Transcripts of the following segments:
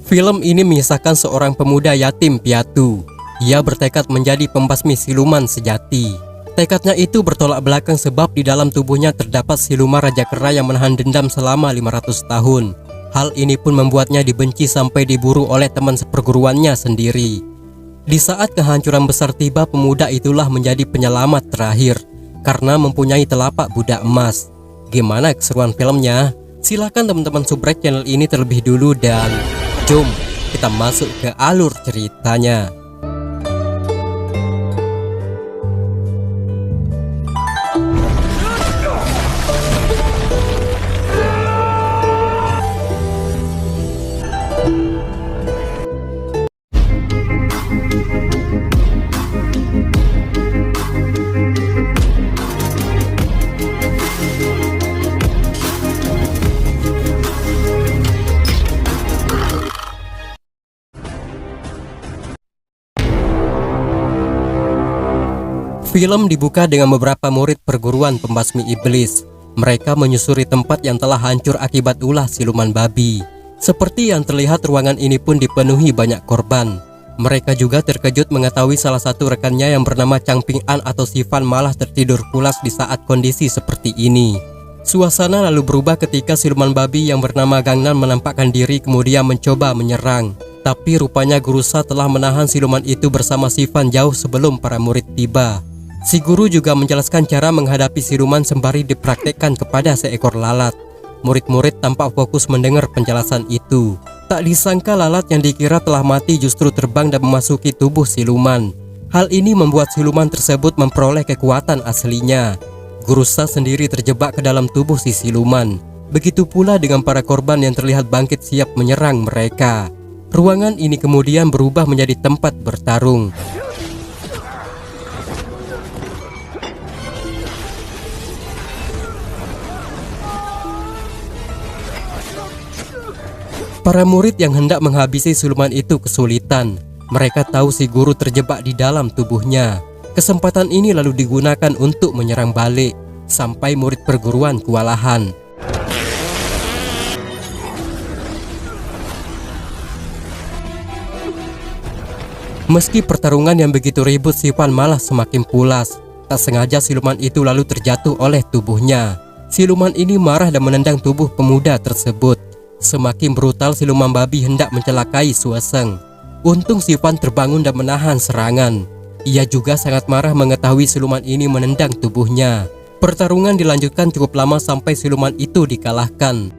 Film ini mengisahkan seorang pemuda yatim piatu. Ia bertekad menjadi pembasmi siluman sejati. Tekadnya itu bertolak belakang sebab di dalam tubuhnya terdapat siluman Raja Kera yang menahan dendam selama 500 tahun. Hal ini pun membuatnya dibenci sampai diburu oleh teman seperguruannya sendiri. Di saat kehancuran besar tiba, pemuda itulah menjadi penyelamat terakhir karena mempunyai telapak budak emas. Gimana keseruan filmnya? Silahkan teman-teman subrek channel ini terlebih dulu dan jom kita masuk ke alur ceritanya. Film dibuka dengan beberapa murid perguruan pembasmi iblis. Mereka menyusuri tempat yang telah hancur akibat ulah siluman babi. Seperti yang terlihat, ruangan ini pun dipenuhi banyak korban. Mereka juga terkejut mengetahui salah satu rekannya yang bernama Chang Ping An atau Sifan malah tertidur pulas di saat kondisi seperti ini. Suasana lalu berubah ketika siluman babi yang bernama Gangnan menampakkan diri kemudian mencoba menyerang. Tapi rupanya Guru Sha telah menahan siluman itu bersama Sifan jauh sebelum para murid tiba. Si guru juga menjelaskan cara menghadapi siluman sembari dipraktekkan kepada seekor lalat. Murid-murid tampak fokus mendengar penjelasan itu. Tak disangka lalat yang dikira telah mati justru terbang dan memasuki tubuh siluman. Hal ini membuat siluman tersebut memperoleh kekuatan aslinya. Guru Sha sendiri terjebak ke dalam tubuh si siluman. Begitu pula dengan para korban yang terlihat bangkit siap menyerang mereka. Ruangan ini kemudian berubah menjadi tempat bertarung. Para murid yang hendak menghabisi siluman itu kesulitan. Mereka tahu si guru terjebak di dalam tubuhnya. Kesempatan ini lalu digunakan untuk menyerang balik, sampai murid perguruan kewalahan. Meski pertarungan yang begitu ribut, Sifan malah semakin pulas. Tak sengaja siluman itu lalu terjatuh oleh tubuhnya. Siluman ini marah dan menendang tubuh pemuda tersebut. Semakin brutal siluman babi hendak mencelakai Suaseng. Untung Sifan terbangun dan menahan serangan. Ia juga sangat marah mengetahui siluman ini menendang tubuhnya. Pertarungan dilanjutkan cukup lama sampai siluman itu dikalahkan.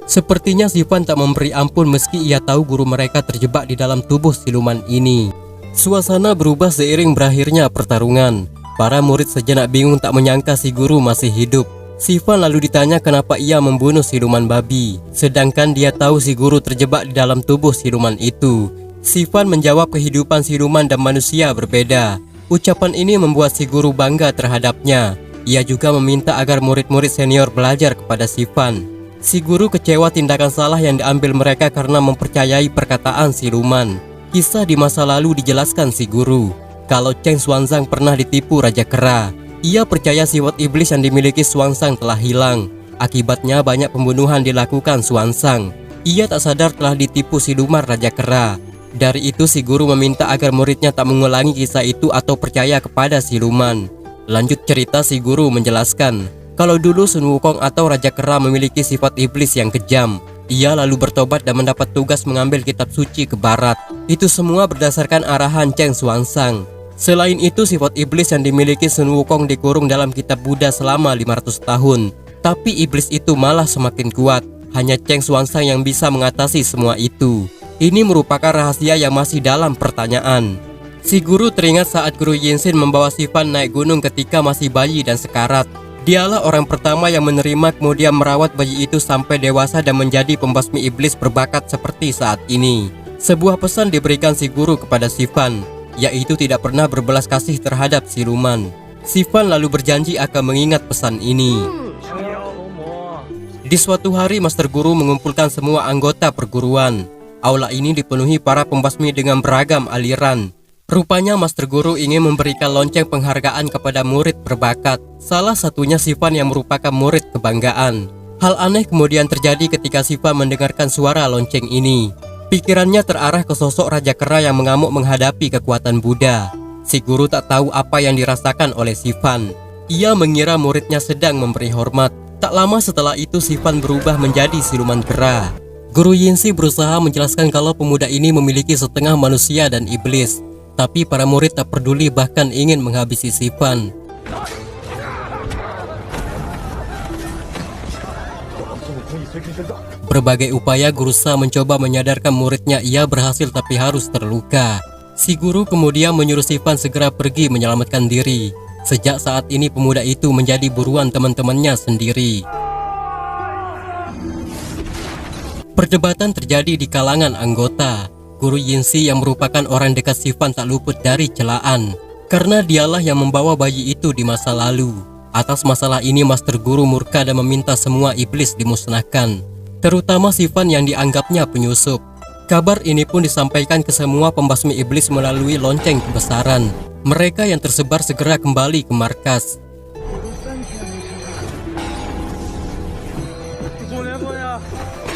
Sepertinya Sifan tak memberi ampun meski ia tahu guru mereka terjebak di dalam tubuh siluman ini. Suasana berubah seiring berakhirnya pertarungan. Para murid sejenak bingung tak menyangka si guru masih hidup. Sifan lalu ditanya kenapa ia membunuh siluman babi, sedangkan dia tahu si guru terjebak di dalam tubuh siluman itu. Sifan menjawab kehidupan siluman dan manusia berbeda. Ucapan ini membuat si guru bangga terhadapnya. Ia juga meminta agar murid-murid senior belajar kepada Sifan. Si guru kecewa tindakan salah yang diambil mereka karena mempercayai perkataan siluman. Kisah di masa lalu dijelaskan si guru. Kalau Cheng Xuanzang pernah ditipu Raja Kera. Ia percaya sifat iblis yang dimiliki Xuanzang telah hilang. Akibatnya banyak pembunuhan dilakukan Xuanzang. Ia tak sadar telah ditipu siluman Raja Kera. Dari itu si guru meminta agar muridnya tak mengulangi kisah itu atau percaya kepada siluman. Lanjut cerita, si guru menjelaskan kalau dulu Sun Wukong atau Raja Kera memiliki sifat iblis yang kejam. Ia lalu bertobat dan mendapat tugas mengambil kitab suci ke barat. Itu semua berdasarkan arahan Cheng Xuanzang. Selain itu, sifat iblis yang dimiliki Sun Wukong dikurung dalam kitab Buddha selama 500 tahun. Tapi iblis itu malah semakin kuat. Hanya Cheng Xuanzang yang bisa mengatasi semua itu. Ini merupakan rahasia yang masih dalam pertanyaan. Si guru teringat saat guru Yinsin membawa Sifan naik gunung ketika masih bayi dan sekarat. Dialah orang pertama yang menerima kemudian merawat bayi itu sampai dewasa dan menjadi pembasmi iblis berbakat seperti saat ini. Sebuah pesan diberikan si guru kepada Sifan, yaitu tidak pernah berbelas kasih terhadap siluman. Sifan lalu berjanji akan mengingat pesan ini. Di suatu hari Master Guru mengumpulkan semua anggota perguruan. Aula ini dipenuhi para pembasmi dengan beragam aliran. Rupanya Master Guru ingin memberikan lonceng penghargaan kepada murid berbakat. Salah satunya Sivan yang merupakan murid kebanggaan. Hal aneh kemudian terjadi ketika Sivan mendengarkan suara lonceng ini. Pikirannya terarah ke sosok Raja Kera yang mengamuk menghadapi kekuatan Buddha. Si guru tak tahu apa yang dirasakan oleh Sivan. Ia mengira muridnya sedang memberi hormat. Tak lama setelah itu Sivan berubah menjadi siluman kera. Guru Yinsi berusaha menjelaskan kalau pemuda ini memiliki setengah manusia dan iblis. Tapi para murid tak peduli, bahkan ingin menghabisi Sivan. Berbagai upaya Guru Sa mencoba menyadarkan muridnya ia berhasil tapi harus terluka. Si guru kemudian menyuruh Sivan segera pergi menyelamatkan diri. Sejak saat ini pemuda itu menjadi buruan teman-temannya sendiri. Perdebatan terjadi di kalangan anggota. Guru Yinsi yang merupakan orang dekat Sivan tak luput dari celaan, karena dialah yang membawa bayi itu di masa lalu. Atas masalah ini Master Guru murka dan meminta semua iblis dimusnahkan, terutama Sivan yang dianggapnya penyusup. Kabar ini pun disampaikan ke semua pembasmi iblis melalui lonceng kebesaran. Mereka yang tersebar segera kembali ke markas.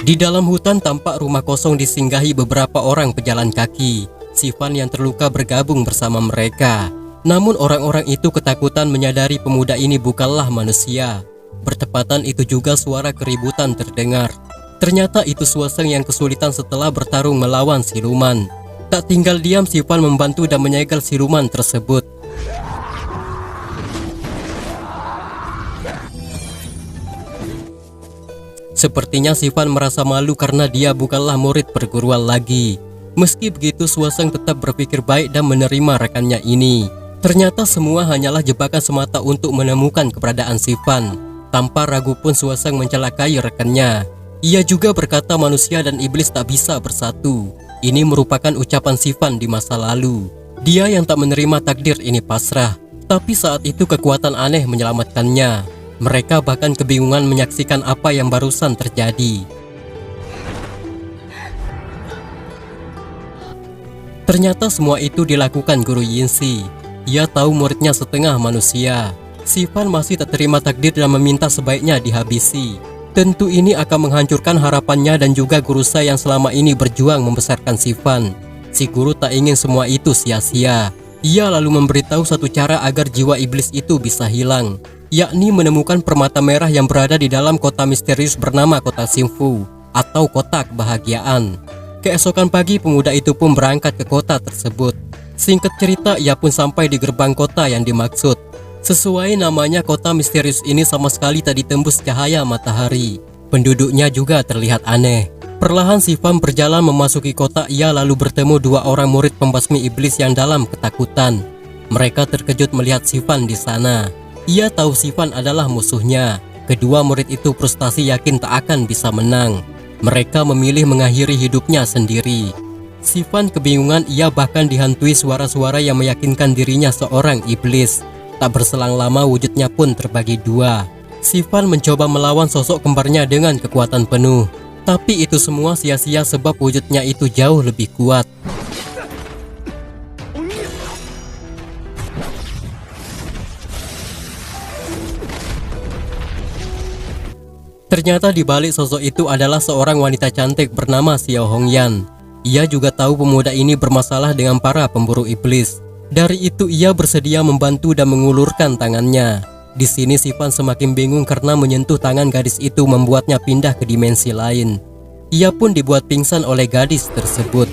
Di dalam hutan tampak rumah kosong disinggahi beberapa orang pejalan kaki. Sivan yang terluka bergabung bersama mereka. Namun orang-orang itu ketakutan menyadari pemuda ini bukanlah manusia. Bertepatan itu juga suara keributan terdengar. Ternyata itu Suaseng yang kesulitan setelah bertarung melawan siluman. Tak tinggal diam, Sivan membantu dan menyegel siluman tersebut. Sepertinya Sivan merasa malu karena dia bukanlah murid perguruan lagi. Meski begitu, Suaseng tetap berpikir baik dan menerima rekannya ini. Ternyata semua hanyalah jebakan semata untuk menemukan keberadaan Sivan. Tanpa ragu pun Suaseng mencelakai rekannya. Ia juga berkata manusia dan iblis tak bisa bersatu. Ini merupakan ucapan Sivan di masa lalu. Dia yang tak menerima takdir ini pasrah. Tapi saat itu kekuatan aneh menyelamatkannya. Mereka bahkan kebingungan menyaksikan apa yang barusan terjadi. Ternyata semua itu dilakukan Guru Yinsi. Ia tahu muridnya setengah manusia. Sivan masih tak terima takdir dan meminta sebaiknya dihabisi. Tentu ini akan menghancurkan harapannya dan juga Guru Sa yang selama ini berjuang membesarkan Sivan. Si guru tak ingin semua itu sia-sia. Ia lalu memberitahu satu cara agar jiwa iblis itu bisa hilang, yakni menemukan permata merah yang berada di dalam kota misterius bernama Kota Xingfu atau Kota Kebahagiaan. Keesokan pagi pemuda itu pun berangkat ke kota tersebut. Singkat cerita, ia pun sampai di gerbang kota yang dimaksud. Sesuai namanya, kota misterius ini sama sekali tak ditembus cahaya matahari. Penduduknya juga terlihat aneh. Perlahan Sivan berjalan memasuki kota. Ia lalu bertemu dua orang murid pembasmi iblis yang dalam ketakutan. Mereka terkejut melihat Sivan di sana. Ia tahu Sivan adalah musuhnya. Kedua murid itu frustasi yakin tak akan bisa menang. Mereka memilih mengakhiri hidupnya sendiri. Sivan kebingungan, ia bahkan dihantui suara-suara yang meyakinkan dirinya seorang iblis. Tak berselang lama wujudnya pun terbagi dua. Sivan mencoba melawan sosok kembarnya dengan kekuatan penuh. Tapi itu semua sia-sia sebab wujudnya itu jauh lebih kuat. Ternyata di balik sosok itu adalah seorang wanita cantik bernama Xiao Hongyan. Ia juga tahu pemuda ini bermasalah dengan para pemburu iblis. Dari itu ia bersedia membantu dan mengulurkan tangannya. Di sini Sivan semakin bingung karena menyentuh tangan gadis itu membuatnya pindah ke dimensi lain. Ia pun dibuat pingsan oleh gadis tersebut.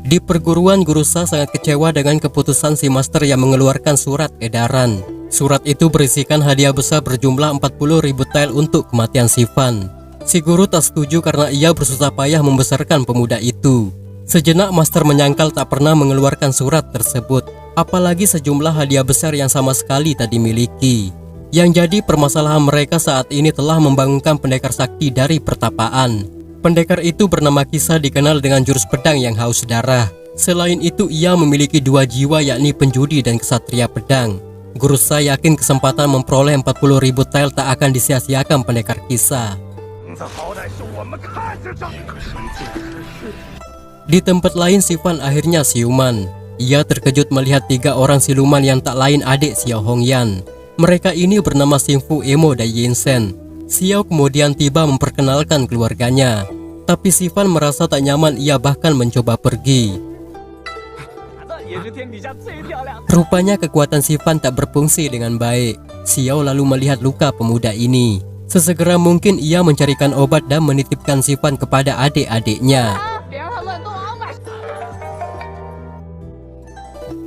Di perguruan, Guru Sa sangat kecewa dengan keputusan si master yang mengeluarkan surat edaran. Surat itu berisikan hadiah besar berjumlah 40.000 tael untuk kematian Sivan. Si guru tak setuju karena ia bersusah payah membesarkan pemuda itu. Sejenak master menyangkal tak pernah mengeluarkan surat tersebut, apalagi sejumlah hadiah besar yang sama sekali tak dimiliki. Yang jadi permasalahan mereka saat ini telah membangunkan pendekar sakti dari pertapaan. Pendekar itu bernama Kisah, dikenal dengan jurus pedang yang haus darah. Selain itu ia memiliki dua jiwa, yakni penjudi dan kesatria pedang. Guru Sa yakin kesempatan memperoleh 40.000 tael tak akan disia-siakan pendekar Kisah. Di tempat lain Sifan akhirnya siuman. Ia terkejut melihat 3 orang siluman yang tak lain adik Xiao Hongyan. Mereka ini bernama Xingfu, Emo, dan Yinsen. Xiao kemudian tiba memperkenalkan keluarganya. Tapi Sifan merasa tak nyaman, ia bahkan mencoba pergi. Rupanya kekuatan Sifan tak berfungsi dengan baik. Xiao lalu melihat luka pemuda ini. Sesegera mungkin ia mencarikan obat dan menitipkan Sifan kepada adik-adiknya.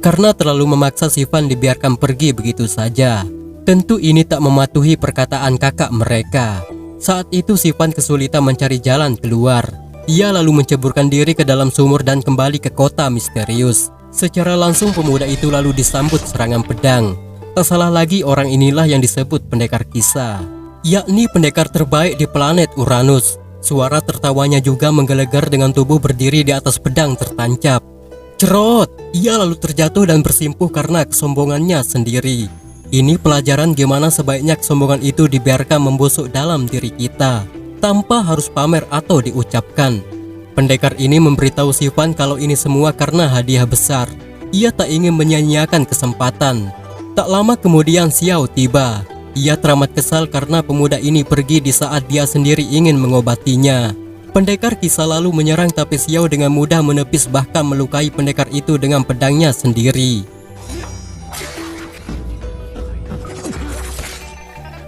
Karena terlalu memaksa, Sifan dibiarkan pergi begitu saja. Tentu ini tak mematuhi perkataan kakak mereka. Saat itu Sifan kesulitan mencari jalan keluar. Ia lalu menceburkan diri ke dalam sumur dan kembali ke kota misterius. Secara langsung pemuda itu lalu disambut serangan pedang. Tak salah lagi, orang inilah yang disebut pendekar kisah, yakni pendekar terbaik di planet Uranus. Suara tertawanya juga menggelegar dengan tubuh berdiri di atas pedang tertancap. Cerot! Ia lalu terjatuh dan bersimpuh karena kesombongannya sendiri. Ini pelajaran gimana sebaiknya kesombongan itu dibiarkan membusuk dalam diri kita, tanpa harus pamer atau diucapkan. Pendekar ini memberitahu Sifan kalau ini semua karena hadiah besar. Ia tak ingin menyia-nyiakan kesempatan. Tak lama kemudian Xiao tiba. Ia teramat kesal karena pemuda ini pergi di saat dia sendiri ingin mengobatinya. Pendekar kisah lalu menyerang, tapi Xiao dengan mudah menepis bahkan melukai pendekar itu dengan pedangnya sendiri.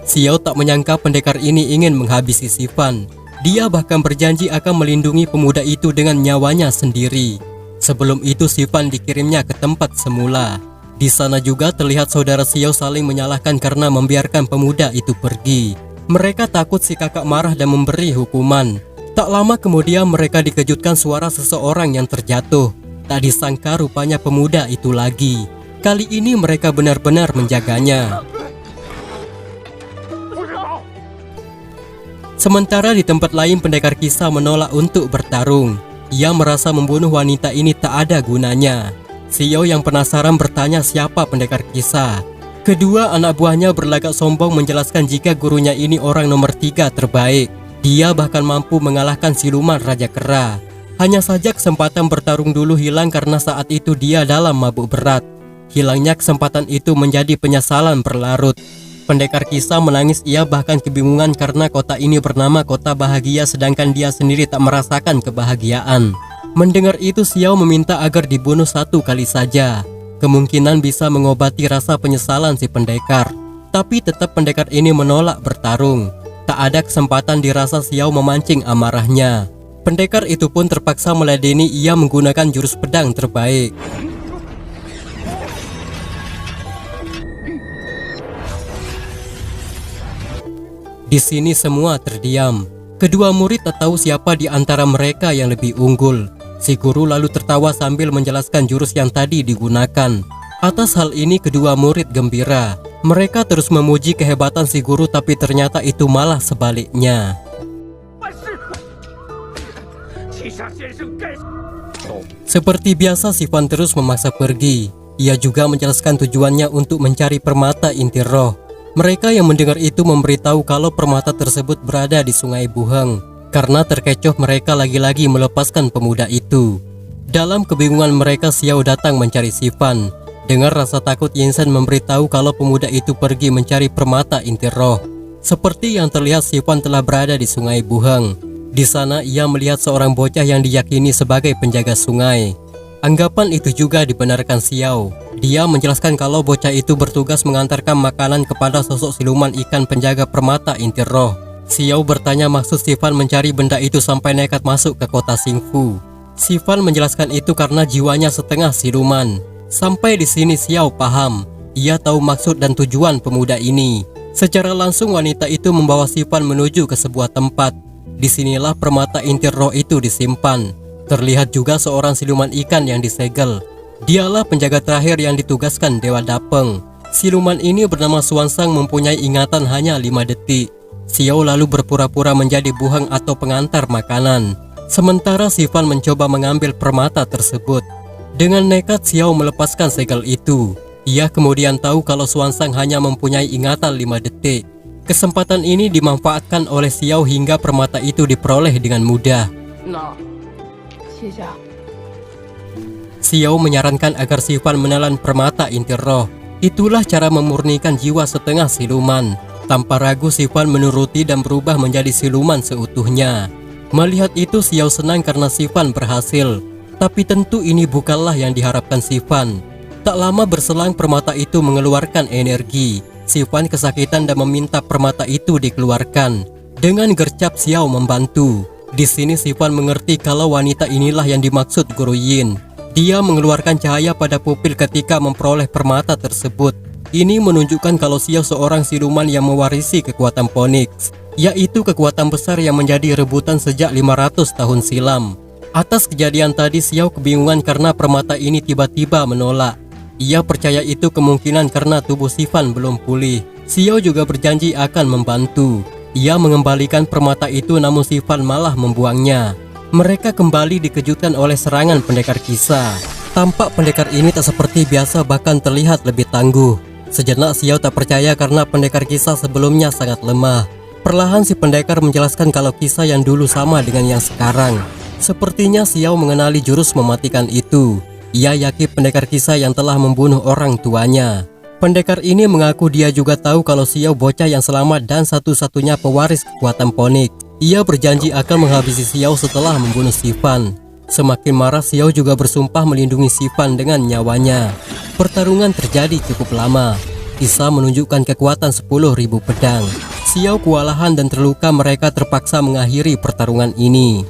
Xiao tak menyangka pendekar ini ingin menghabisi Sifan. Dia bahkan berjanji akan melindungi pemuda itu dengan nyawanya sendiri. Sebelum itu Sifan dikirimnya ke tempat semula. Di sana juga terlihat saudara Xiao saling menyalahkan karena membiarkan pemuda itu pergi. Mereka takut si kakak marah dan memberi hukuman. Tak lama kemudian mereka dikejutkan suara seseorang yang terjatuh. Tak disangka rupanya pemuda itu lagi. Kali ini mereka benar-benar menjaganya. Sementara di tempat lain pendekar kisah menolak untuk bertarung. Ia merasa membunuh wanita ini tak ada gunanya. Xiao yang penasaran bertanya siapa pendekar kisah. Kedua anak buahnya berlagak sombong menjelaskan jika gurunya ini orang nomor 3 terbaik. Dia bahkan mampu mengalahkan siluman Raja Kera. Hanya saja kesempatan bertarung dulu hilang karena saat itu dia dalam mabuk berat. Hilangnya kesempatan itu menjadi penyesalan berlarut. Pendekar kisah menangis, ia bahkan kebingungan karena kota ini bernama kota bahagia sedangkan dia sendiri tak merasakan kebahagiaan. Mendengar itu Xiao meminta agar dibunuh 1 kali saja. Kemungkinan bisa mengobati rasa penyesalan si pendekar. Tapi tetap pendekar ini menolak bertarung. Tak ada kesempatan dirasa Xiao memancing amarahnya. Pendekar itu pun terpaksa meladeni, ia menggunakan jurus pedang terbaik. Di sini semua terdiam. Kedua murid tak tahu siapa di antara mereka yang lebih unggul. Si guru lalu tertawa sambil menjelaskan jurus yang tadi digunakan. Atas hal ini kedua murid gembira. Mereka terus memuji kehebatan si guru, tapi ternyata itu malah sebaliknya. Seperti biasa Sifan terus memaksa pergi. Ia juga menjelaskan tujuannya untuk mencari permata inti roh. Mereka yang mendengar itu memberitahu kalau permata tersebut berada di Sungai Buheng. Karena terkecoh mereka lagi-lagi melepaskan pemuda itu. Dalam kebingungan mereka Xiao datang mencari Sifan. Dengar rasa takut, Yinsen memberitahu kalau pemuda itu pergi mencari permata inti roh. Seperti yang terlihat Sifan telah berada di Sungai Buheng. Di sana ia melihat seorang bocah yang diyakini sebagai penjaga sungai. Anggapan itu juga dibenarkan Xiao. Dia menjelaskan kalau bocah itu bertugas mengantarkan makanan kepada sosok siluman ikan penjaga permata inti roh. Xiao bertanya maksud Sifan mencari benda itu sampai nekat masuk ke kota Xingfu. Sifan menjelaskan itu karena jiwanya setengah siluman. Sampai di sini Xiao paham. Ia tahu maksud dan tujuan pemuda ini. Secara langsung wanita itu membawa Sifan menuju ke sebuah tempat. Disinilah permata inti roh itu disimpan. Terlihat juga seorang siluman ikan yang disegel. Dialah penjaga terakhir yang ditugaskan Dewa Dapeng. Siluman ini bernama Xuanzang, mempunyai ingatan hanya 5 detik. Xiao lalu berpura-pura menjadi buheng atau pengantar makanan. Sementara Sifan mencoba mengambil permata tersebut. Dengan nekat Xiao melepaskan segel itu. Ia kemudian tahu kalau Xuanzang hanya mempunyai ingatan 5 detik. Kesempatan ini dimanfaatkan oleh Xiao hingga permata itu diperoleh dengan mudah. Xiao menyarankan agar Sifan menelan permata inti roh. Itulah cara memurnikan jiwa setengah siluman. Tanpa ragu Sifan menuruti dan berubah menjadi siluman seutuhnya. Melihat itu Xiao senang karena Sifan berhasil. Tapi tentu ini bukanlah yang diharapkan Sifan. Tak lama berselang permata itu mengeluarkan energi. Sifan kesakitan dan meminta permata itu dikeluarkan. Dengan gercep Xiao membantu. Di sini Sifan mengerti kalau wanita inilah yang dimaksud Guru Yin. Dia mengeluarkan cahaya pada pupil ketika memperoleh permata tersebut. Ini menunjukkan kalau Xiao seorang siluman yang mewarisi kekuatan Phoenix, yaitu kekuatan besar yang menjadi rebutan sejak 500 tahun silam. Atas kejadian tadi Xiao kebingungan karena permata ini tiba-tiba menolak. Ia percaya itu kemungkinan karena tubuh Sifan belum pulih. Xiao juga berjanji akan membantu. Ia mengembalikan permata itu namun Sifan malah membuangnya. Mereka kembali dikejutkan oleh serangan pendekar kisah. Tampak pendekar ini tak seperti biasa, bahkan terlihat lebih tangguh. Sejenak Xiao tak percaya karena pendekar kisah sebelumnya sangat lemah. Perlahan si pendekar menjelaskan kalau kisah yang dulu sama dengan yang sekarang. Sepertinya Xiao mengenali jurus mematikan itu. Ia yakin pendekar kisah yang telah membunuh orang tuanya. Pendekar ini mengaku dia juga tahu kalau Xiao bocah yang selamat dan satu-satunya pewaris kekuatan Phoenix. Ia berjanji akan menghabisi Xiao setelah membunuh Sifan. Semakin marah Xiao juga bersumpah melindungi Sifan dengan nyawanya. Pertarungan terjadi cukup lama. Kisah menunjukkan kekuatan 10.000 pedang. Xiao kewalahan dan terluka, mereka terpaksa mengakhiri pertarungan ini.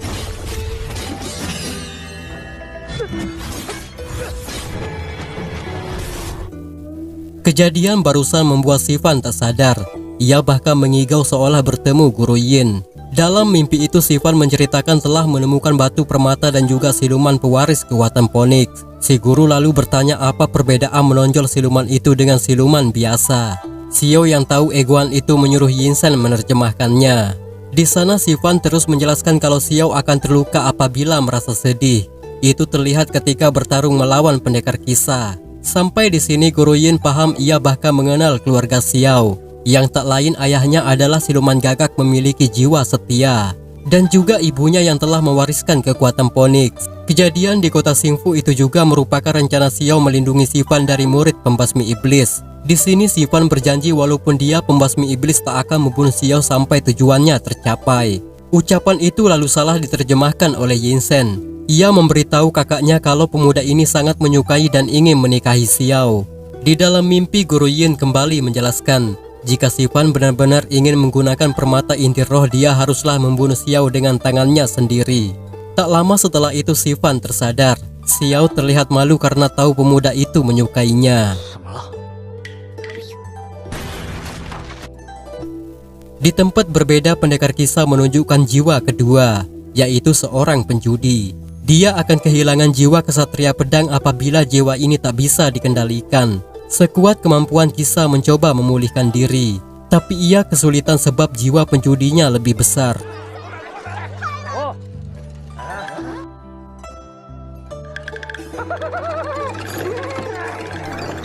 Kejadian barusan membuat Sifan tak sadar. Ia bahkan mengigau seolah bertemu Guru Yin. Dalam mimpi itu Sifan menceritakan telah menemukan batu permata dan juga siluman pewaris kekuatan Phoenix. Si guru lalu bertanya apa perbedaan menonjol siluman itu dengan siluman biasa. Xiao yang tahu egoan itu menyuruh Yinsen menerjemahkannya. Di sana Sifan terus menjelaskan kalau Xiao akan terluka apabila merasa sedih. Itu terlihat ketika bertarung melawan pendekar kisah. Sampai di sini Guru Yin paham, ia bahkan mengenal keluarga Xiao. Yang tak lain ayahnya adalah siluman gagak memiliki jiwa setia. Dan juga ibunya yang telah mewariskan kekuatan Phoenix. Kejadian di kota Xingfu itu juga merupakan rencana Xiao melindungi Sifan dari murid pembasmi iblis. Di sini Sifan berjanji walaupun dia pembasmi iblis tak akan membunuh Xiao sampai tujuannya tercapai. Ucapan itu lalu salah diterjemahkan oleh Yinsen. Ia memberitahu kakaknya kalau pemuda ini sangat menyukai dan ingin menikahi Xiao. Di dalam mimpi Guru Yin kembali menjelaskan, jika Sifan benar-benar ingin menggunakan permata inti roh, dia haruslah membunuh Xiao dengan tangannya sendiri. Tak lama setelah itu Sifan tersadar. Xiao terlihat malu karena tahu pemuda itu menyukainya. Di tempat berbeda pendekar kisah menunjukkan jiwa kedua, yaitu seorang penjudi. Dia akan kehilangan jiwa kesatria pedang apabila jiwa ini tak bisa dikendalikan. Sekuat kemampuan kisah mencoba memulihkan diri, tapi ia kesulitan sebab jiwa penjudinya lebih besar.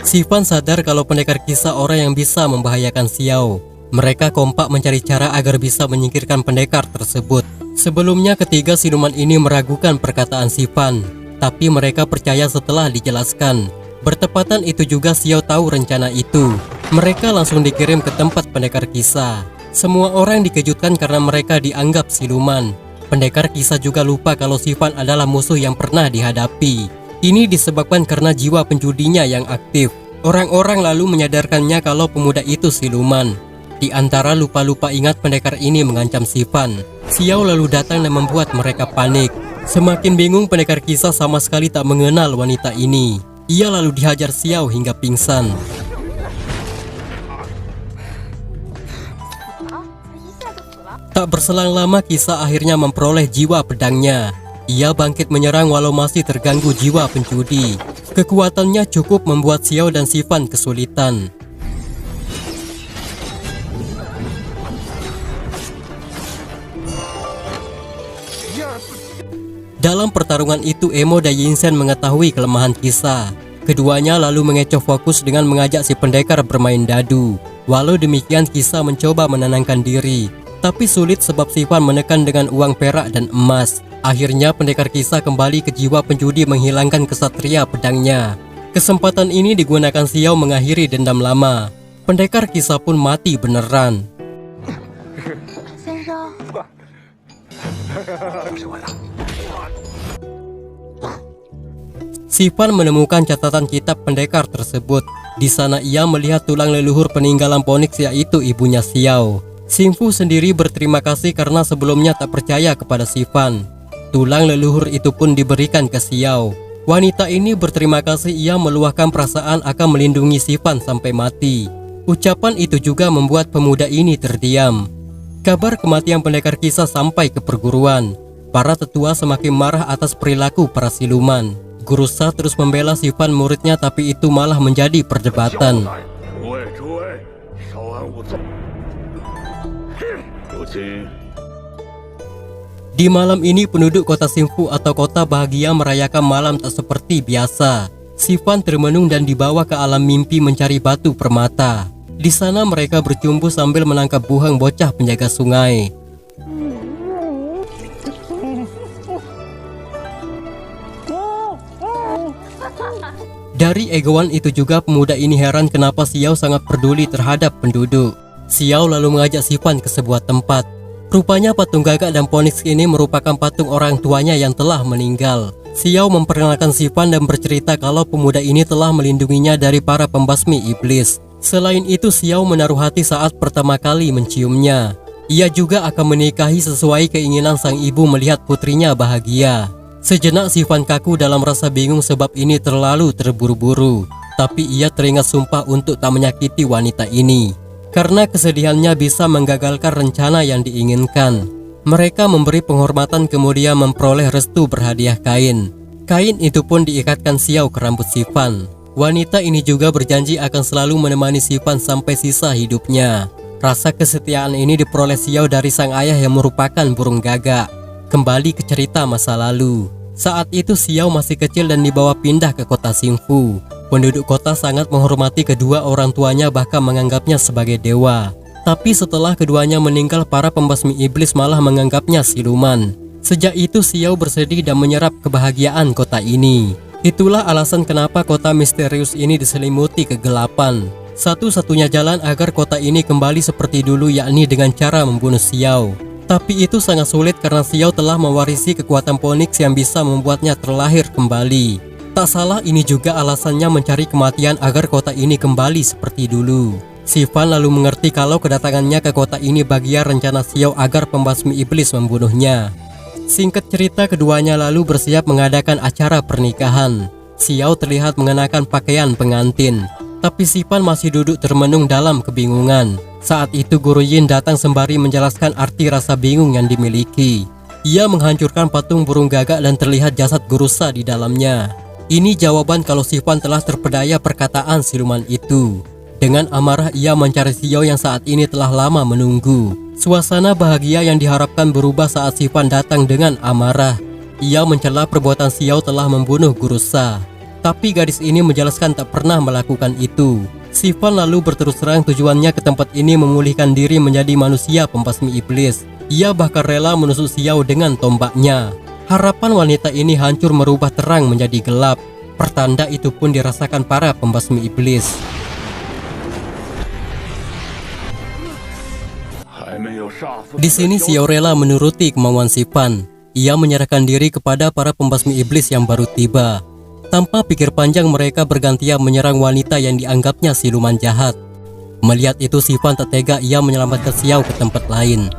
Sifan sadar kalau pendekar kisah orang yang bisa membahayakan Xiao. Mereka kompak mencari cara agar bisa menyingkirkan pendekar tersebut. Sebelumnya ketiga siluman ini meragukan perkataan Sifan, tapi mereka percaya setelah dijelaskan. Bertepatan itu juga Xiao tahu rencana itu. Mereka langsung dikirim ke tempat pendekar kisah. Semua orang dikejutkan karena mereka dianggap siluman. Pendekar kisah juga lupa kalau Sifan adalah musuh yang pernah dihadapi. Ini disebabkan karena jiwa penjudinya yang aktif. Orang-orang lalu menyadarkannya kalau pemuda itu siluman. Di antara lupa-lupa ingat pendekar ini mengancam Sifan. Xiao lalu datang dan membuat mereka panik. Semakin bingung pendekar kisah sama sekali tak mengenal wanita ini. Ia lalu dihajar Xiao hingga pingsan. Tak berselang lama kisah akhirnya memperoleh jiwa pedangnya. Ia bangkit menyerang walau masih terganggu jiwa penjudi. Kekuatannya cukup membuat Xiao dan Sifan kesulitan. Dalam pertarungan itu Emo dan Yinsen mengetahui kelemahan kisah. Keduanya lalu mengecoh fokus dengan mengajak si pendekar bermain dadu. Walau demikian kisah mencoba menenangkan diri, tapi sulit sebab Sifan menekan dengan uang perak dan emas. Akhirnya pendekar kisah kembali ke jiwa penjudi menghilangkan kesatria pedangnya. Kesempatan ini digunakan Xiao mengakhiri dendam lama. Pendekar kisah pun mati beneran. Sifan menemukan catatan kitab pendekar tersebut. Di sana ia melihat tulang leluhur peninggalan Phoenix, yaitu ibunya Xiao. Xingfu sendiri berterima kasih karena sebelumnya tak percaya kepada Sifan. Tulang leluhur itu pun diberikan ke Xiao. Wanita ini berterima kasih, ia meluahkan perasaan akan melindungi Sifan sampai mati. Ucapan itu juga membuat pemuda ini terdiam. Kabar kematian pendekar kisah sampai ke perguruan. Para tetua semakin marah atas perilaku para siluman. Guru Sha terus membela Sifan muridnya, tapi itu malah menjadi perdebatan. Di malam ini penduduk kota Xingfu atau kota bahagia merayakan malam tak seperti biasa. Sifan termenung dan dibawa ke alam mimpi mencari batu permata. Di sana mereka bercumbu sambil menangkap buhang bocah penjaga sungai. Dari egoan itu juga pemuda ini heran kenapa Xiao sangat peduli terhadap penduduk. Xiao lalu mengajak Sifan ke sebuah tempat. Rupanya patung gagak dan Phoenix ini merupakan patung orang tuanya yang telah meninggal. Xiao memperkenalkan Sifan dan bercerita kalau pemuda ini telah melindunginya dari para pembasmi iblis. Selain itu, Xiao menaruh hati saat pertama kali menciumnya. Ia juga akan menikahi sesuai keinginan sang ibu melihat putrinya bahagia. Sejenak Sifan kaku dalam rasa bingung sebab ini terlalu terburu-buru. Tapi ia teringat sumpah untuk tak menyakiti wanita ini. Karena kesedihannya bisa menggagalkan rencana yang diinginkan. Mereka memberi penghormatan kemudian memperoleh restu berhadiah kain. Kain itu pun diikatkan Xiao ke rambut Sifan. Wanita ini juga berjanji akan selalu menemani Sifan sampai sisa hidupnya. Rasa kesetiaan ini diperoleh Xiao dari sang ayah yang merupakan burung gagak. Kembali ke cerita masa lalu. Saat itu Xiao masih kecil dan dibawa pindah ke kota Xingfu. Penduduk kota sangat menghormati kedua orang tuanya, bahkan menganggapnya sebagai dewa. Tapi setelah keduanya meninggal, para pembasmi iblis malah menganggapnya siluman. Sejak itu Xiao bersedih dan menyerap kebahagiaan kota ini. Itulah alasan kenapa kota misterius ini diselimuti kegelapan. Satu-satunya jalan agar kota ini kembali seperti dulu yakni dengan cara membunuh Xiao. Tapi itu sangat sulit karena Xiao telah mewarisi kekuatan Phoenix yang bisa membuatnya terlahir kembali. Tak salah, ini juga alasannya mencari kematian agar kota ini kembali seperti dulu. Sifan lalu mengerti kalau kedatangannya ke kota ini bagian rencana Xiao agar pembasmi iblis membunuhnya. Singkat cerita, keduanya lalu bersiap mengadakan acara pernikahan. Xiao terlihat mengenakan pakaian pengantin, tapi Sifan masih duduk termenung dalam kebingungan. Saat itu Guru Yin datang sembari menjelaskan arti rasa bingung yang dimiliki. Ia menghancurkan patung burung gagak dan terlihat jasad Guru Sha di dalamnya. Ini jawaban kalau Sifan telah terpedaya perkataan siluman itu. Dengan amarah ia mencari Xiao yang saat ini telah lama menunggu. Suasana bahagia yang diharapkan berubah saat Sifan datang dengan amarah. Ia mencela perbuatan Xiao telah membunuh Guru Sha. Tapi gadis ini menjelaskan tak pernah melakukan itu. Sifan lalu berterus terang tujuannya ke tempat ini memulihkan diri menjadi manusia pembasmi iblis. Ia bahkan rela menusuk Xiao dengan tombaknya. Harapan wanita ini hancur merubah terang menjadi gelap. Pertanda itu pun dirasakan para pembasmi iblis. Di sini Xiao rela menuruti kemauan Sifan. Ia menyerahkan diri kepada para pembasmi iblis yang baru tiba. Tanpa pikir panjang mereka bergantian menyerang wanita yang dianggapnya siluman jahat. Melihat itu Sifan tak tega, ia menyelamatkan Xiao ke tempat lain.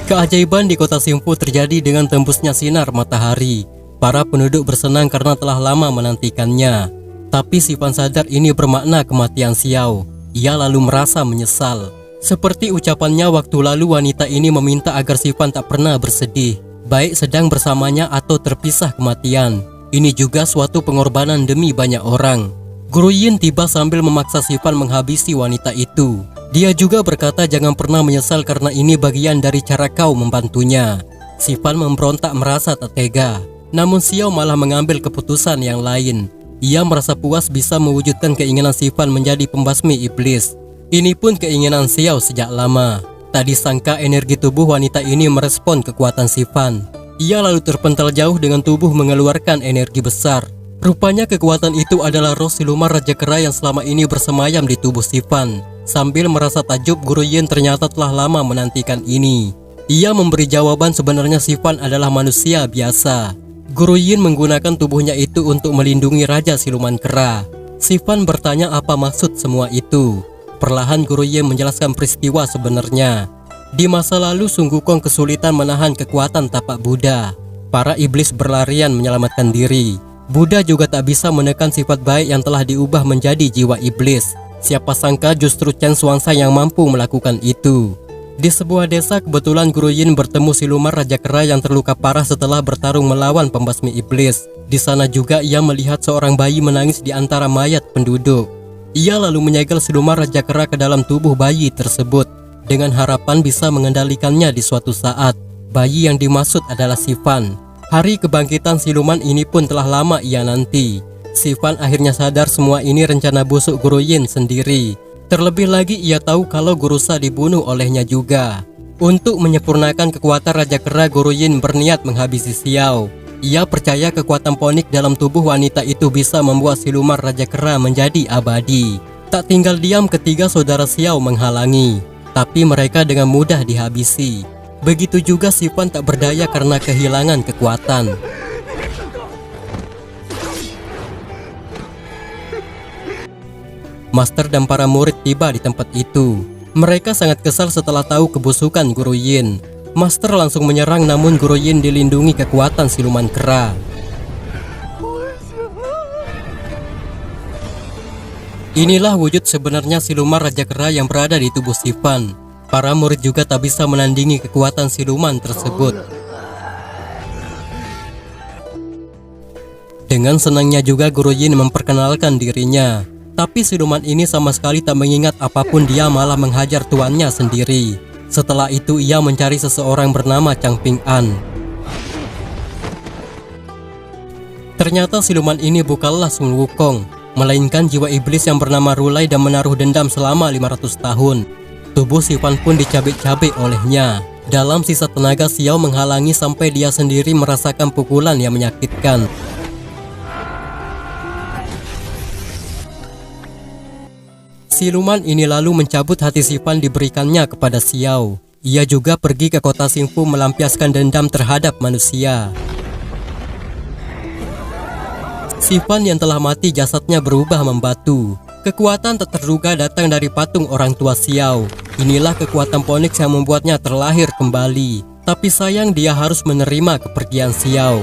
Keajaiban di kota Xingfu terjadi dengan tembusnya sinar matahari. Para penduduk bersenang karena telah lama menantikannya. Tapi Sifan sadar ini bermakna kematian Xiao. Ia lalu merasa menyesal. Seperti ucapannya waktu lalu, wanita ini meminta agar Sifan tak pernah bersedih, baik sedang bersamanya atau terpisah kematian. Ini juga suatu pengorbanan demi banyak orang. Guru Yin tiba sambil memaksa Sifan menghabisi wanita itu. Dia juga berkata jangan pernah menyesal karena ini bagian dari cara kau membantunya. Sifan memberontak merasa tak tega. Namun Xiao malah mengambil keputusan yang lain. Ia merasa puas bisa mewujudkan keinginan Sifan menjadi pembasmi iblis. Ini pun keinginan Xiao sejak lama. Tak disangka energi tubuh wanita ini merespon kekuatan Sifan. Ia lalu terpental jauh dengan tubuh mengeluarkan energi besar. Rupanya kekuatan itu adalah roh siluman Raja Kera yang selama ini bersemayam di tubuh Sifan. Sambil merasa takjub, Guru Yin ternyata telah lama menantikan ini. Ia memberi jawaban sebenarnya Sifan adalah manusia biasa. Guru Yin menggunakan tubuhnya itu untuk melindungi Raja Siluman Kera. Sifan bertanya apa maksud semua itu. Perlahan Guru Yin menjelaskan peristiwa sebenarnya. Di masa lalu Sun Wukong kesulitan menahan kekuatan tapak Buddha. Para iblis berlarian menyelamatkan diri. Buddha juga tak bisa menekan sifat baik yang telah diubah menjadi jiwa iblis. Siapa sangka justru Chen Xuanzai yang mampu melakukan itu. Di sebuah desa kebetulan Guru Yin bertemu siluman Raja Kera yang terluka parah setelah bertarung melawan pembasmi iblis. Di sana juga ia melihat seorang bayi menangis di antara mayat penduduk. Ia lalu menyegel siluman Raja Kera ke dalam tubuh bayi tersebut dengan harapan bisa mengendalikannya di suatu saat. Bayi yang dimaksud adalah Sifan. Hari kebangkitan siluman ini pun telah lama ia nanti. Sifan akhirnya sadar semua ini rencana busuk Guru Yin sendiri. Terlebih lagi ia tahu kalau Guru Sa dibunuh olehnya juga. Untuk menyempurnakan kekuatan Raja Kera, Guru Yin berniat menghabisi Xiao. Ia percaya kekuatan ponik dalam tubuh wanita itu bisa membuat siluman Raja Kera menjadi abadi. Tak tinggal diam ketiga saudara Xiao menghalangi, tapi mereka dengan mudah dihabisi. Begitu juga Sifan tak berdaya karena kehilangan kekuatan. Master dan para murid tiba di tempat itu. Mereka sangat kesal setelah tahu kebusukan Guru Yin. Master langsung menyerang namun Guru Yin dilindungi kekuatan siluman kera. Inilah wujud sebenarnya siluman Raja Kera yang berada di tubuh Sifan. Para murid juga tak bisa menandingi kekuatan siluman tersebut. Dengan senangnya juga Guru Yin memperkenalkan dirinya. Tapi siluman ini sama sekali tak mengingat apapun, dia malah menghajar tuannya sendiri. Setelah itu ia mencari seseorang bernama Chang Ping An. Ternyata siluman ini bukanlah Sun Wukong, melainkan jiwa iblis yang bernama Rulai dan menaruh dendam selama 500 tahun. Tubuh Sifan pun dicabik-cabik olehnya. Dalam sisa tenaga, Xiao menghalangi sampai dia sendiri merasakan pukulan yang menyakitkan. Siluman ini lalu mencabut hati Sifan diberikannya kepada Xiao. Ia juga pergi ke kota Xingfu melampiaskan dendam terhadap manusia. Sifan yang telah mati jasadnya berubah membatu. Kekuatan tak terduga datang dari patung orang tua Xiao. Inilah kekuatan Phoenix yang membuatnya terlahir kembali. Tapi sayang dia harus menerima kepergian Xiao.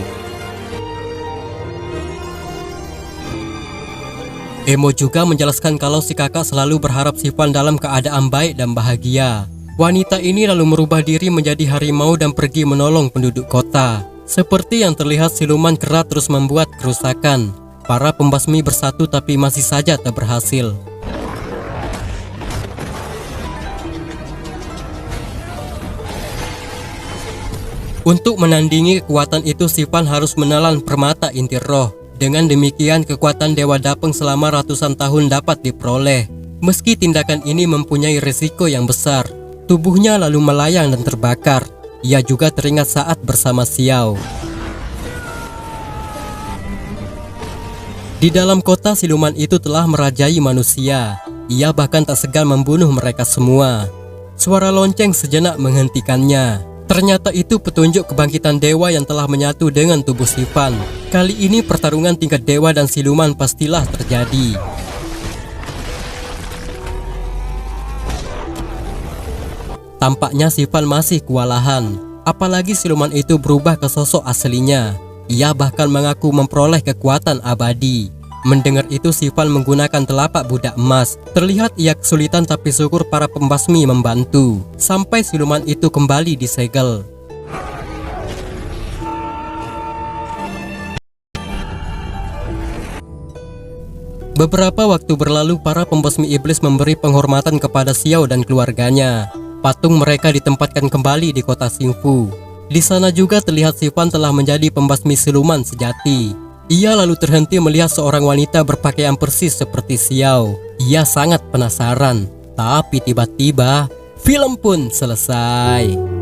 Emo juga menjelaskan kalau si kakak selalu berharap Sifan dalam keadaan baik dan bahagia. Wanita ini lalu merubah diri menjadi harimau dan pergi menolong penduduk kota. Seperti yang terlihat, siluman kera terus membuat kerusakan. Para pembasmi bersatu tapi masih saja tak berhasil. Untuk menandingi kekuatan itu, Sifan harus menelan permata inti roh. Dengan demikian kekuatan Dewa Dapeng selama ratusan tahun dapat diperoleh. Meski tindakan ini mempunyai risiko yang besar, tubuhnya lalu melayang dan terbakar. Ia juga teringat saat bersama Xiao. Di dalam kota, siluman itu telah merajai manusia. Ia bahkan tak segan membunuh mereka semua. Suara lonceng sejenak menghentikannya. Ternyata itu petunjuk kebangkitan dewa yang telah menyatu dengan tubuh Sifan. Kali ini pertarungan tingkat dewa dan siluman pastilah terjadi. Tampaknya Sifan masih kewalahan. Apalagi siluman itu berubah ke sosok aslinya. Ia bahkan mengaku memperoleh kekuatan abadi. Mendengar itu, Sifan menggunakan telapak budak emas. Terlihat ia kesulitan tapi syukur para pembasmi membantu. Sampai siluman itu kembali disegel. Beberapa waktu berlalu, para pembasmi iblis memberi penghormatan kepada Xiao dan keluarganya. Patung mereka ditempatkan kembali di kota Xingfu. Di sana juga terlihat Sifan telah menjadi pembasmi siluman sejati. Ia lalu terhenti melihat seorang wanita berpakaian persis seperti Xiao. Ia sangat penasaran. Tapi tiba-tiba film pun selesai.